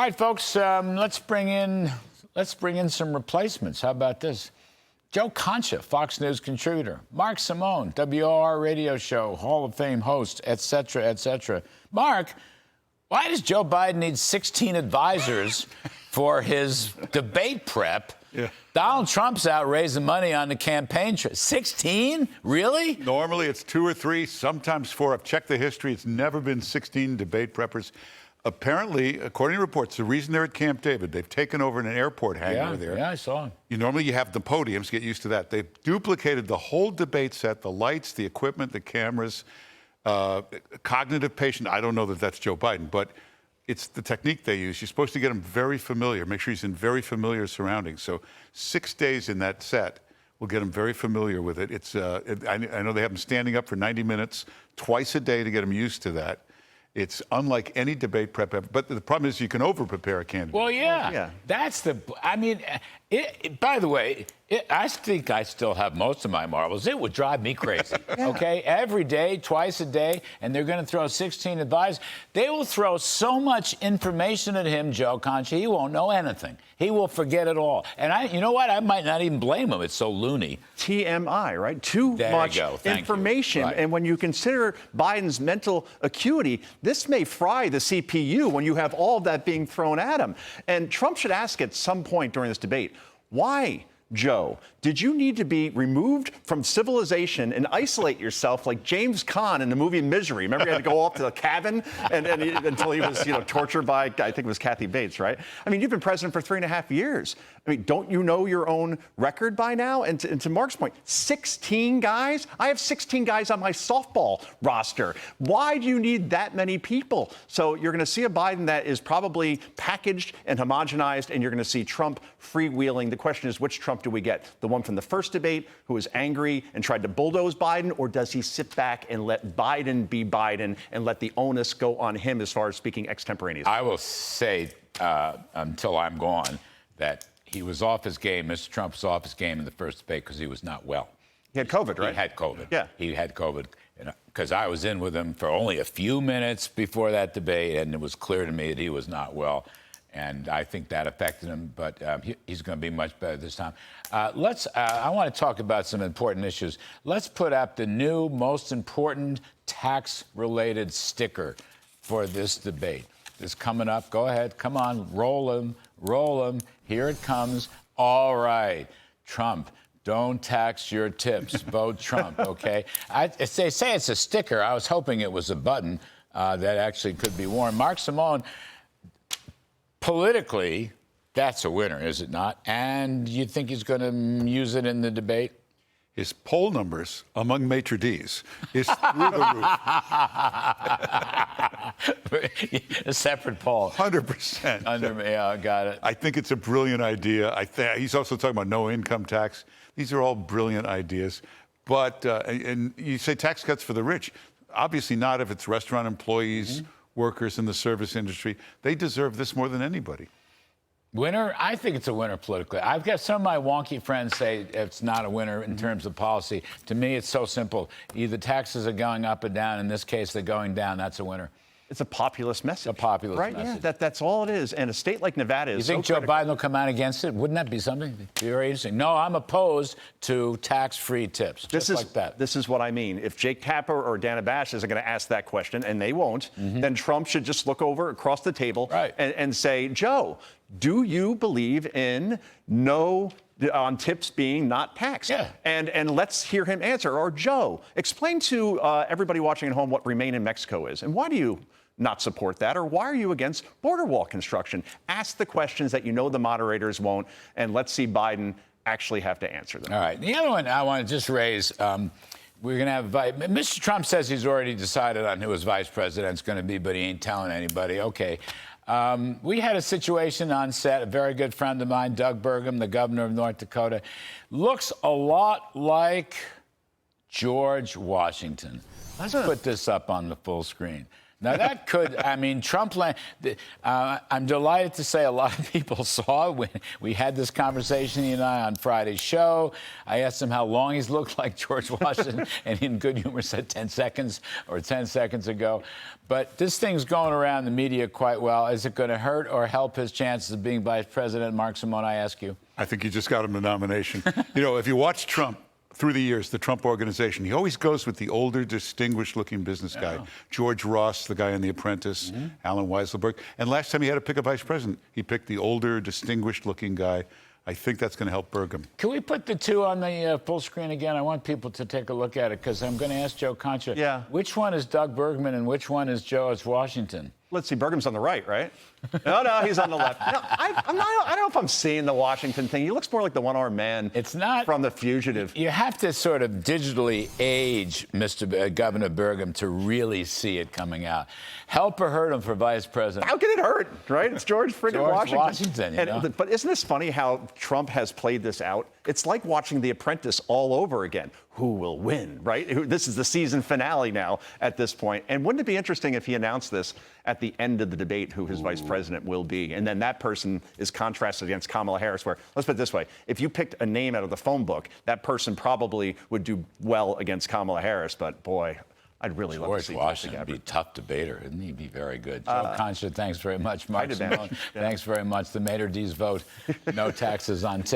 All right, folks, let's bring in some replacements. How about this? Joe Concha, Fox News contributor. Mark Simone, WOR radio show, Hall of Fame host, et cetera, et cetera. Mark, why does Joe Biden need 16 advisors for his debate prep? Yeah. Donald Trump's out raising money on the campaign trail. 16? Really? Normally it's 2 or 3, sometimes 4. I've checked the history. It's never been 16 debate preppers. Apparently, according to reports, the reason they're at Camp David, they've taken over an airport hangar there. Yeah, I saw him. Normally you have the podiums, get used to that. They've duplicated the whole debate set, the lights, the equipment, the cameras, cognitive patient. I don't know that that's Joe Biden, but it's the technique they use. You're supposed to get him very familiar, make sure he's in very familiar surroundings. So 6 days in that set will get him very familiar with it. I know they have him standing up for 90 minutes twice a day to get him used to that. It's unlike any debate prep ever. But the problem is you can over-prepare a candidate. Well, yeah. That's the... I mean, by the way, I think I still have most of my marbles. It would drive me crazy, okay? Every day, twice a day, and they're going to throw 16 advisors. They will throw so much information at him, Joe Concha, he won't know anything. He will forget it all. And you know what? I might not even blame him. It's so loony. TMI, right? Too much information. Right. And when you consider Biden's mental acuity, this may fry the CPU when you have all of that being thrown at him. And Trump should ask at some point during this debate, why, Joe, did you need to be removed from civilization and isolate yourself like James Caan in the movie Misery? Remember, he had to go off to the cabin until he was, tortured by, I think it was Kathy Bates, right? I mean, you've been president for 3.5 years. I mean, don't you know your own record by now? And to Mark's point, 16 guys? I have 16 guys on my softball roster. Why do you need that many people? So you're going to see a Biden that is probably packaged and homogenized, and you're going to see Trump freewheeling. The question is, which Trump do we get? The one from the first debate who was angry and tried to bulldoze Biden, or does he sit back and let Biden be Biden and let the onus go on him as far as speaking extemporaneously? I will say, until I'm gone, that he was off his game. Mr. Trump was off his game in the first debate because he was not well. He had COVID, right? He had COVID. Yeah. He had COVID. Because I was in with him for only a few minutes before that debate, and it was clear to me that he was not well. And I think that affected him, but he's going to be much better this time. I want to talk about some important issues. Let's put up the new, most important tax-related sticker for this debate. It's coming up. Go ahead. Come on. Roll him. Roll him. Here it comes. All right. Trump, don't tax your tips. Vote Trump, okay? They say it's a sticker. I was hoping it was a button that actually could be worn. Mark Simone, politically, that's a winner, is it not? And you think he's going to use it in the debate? His poll numbers among maitre d's is through the roof. A separate poll. 100%. Yeah, got it. I think it's a brilliant idea. He's also talking about no income tax. These are all brilliant ideas. But, and you say tax cuts for the rich. Obviously not if it's restaurant employees, workers in the service industry. They deserve this more than anybody. Winner? I think it's a winner politically. I've got some of my wonky friends say it's not a winner in terms of policy. To me, it's so simple. Either taxes are going up or down. In this case, they're going down. That's a winner. It's a populist message. A populist message. Yeah, that's all it is. And a state like Nevada is You think Joe Biden will come out against it? Wouldn't that be something? Very interesting. No, I'm opposed to tax-free tips. Like that. This is what I mean. If Jake Tapper or Dana Bash isn't going to ask that question, and they won't, then Trump should just look over across the table and say, Joe, do you believe in on tips being not taxed? Yeah. And let's hear him answer. Or Joe, explain to everybody watching at home what Remain in Mexico is, and why do you not support that? Or why are you against border wall construction? Ask the questions that you know the moderators won't, and let's see Biden actually have to answer them. All right. The other one I want to just raise, we're going to have Mr. Trump says he's already decided on who his vice president's going to be, but he ain't telling anybody. Okay. We had a situation on set, a very good friend of mine, Doug Burgum, the governor of North Dakota, looks a lot like George Washington. Let's put this up on the full screen. Now that could, I mean, Trump. I'm delighted to say a lot of people saw when we had this conversation, he and I, on Friday's show. I asked him how long he's looked like George Washington, and he in good humor said 10 seconds or 10 seconds ago. But this thing's going around the media quite well. Is it going to hurt or help his chances of being vice president? Mark Simone, I ask you. I think you just got him the nomination. You know, if you watch Trump through the years, the Trump organization, he always goes with the older, distinguished-looking business guy. George Ross, the guy in The Apprentice, Alan Weisselberg. And last time he had to pick a vice president, he picked the older, distinguished-looking guy. I think that's going to help Burgum. Can we put the two on the full screen again? I want people to take a look at it because I'm going to ask Joe Concha. Which one is Doug Burgum and which one is George Washington? Let's see, Burgum's on the right, right? No, he's on the left. No, I don't know if I'm seeing the Washington thing. He looks more like the one-armed man. It's not from The Fugitive. You have to sort of digitally age Mr. Governor Burgum to really see it coming out. Help or hurt him for vice president? How can it hurt, right? It's George friggin' Washington. You know? But isn't this funny how Trump has played this out? It's like watching The Apprentice all over again. Who will win, right? This is the season finale now at this point. And wouldn't it be interesting if he announced this at the end of the debate, who his vice president will be? And then that person is contrasted against Kamala Harris, where, let's put it this way, if you picked a name out of the phone book, that person probably would do well against Kamala Harris. But boy, I'd really love to see George Washington would be a tough debater, isn't he? He'd be very good. Joe Concha, thanks very much. Mark Simone, thanks very much. The Mater D's vote, no taxes on tips.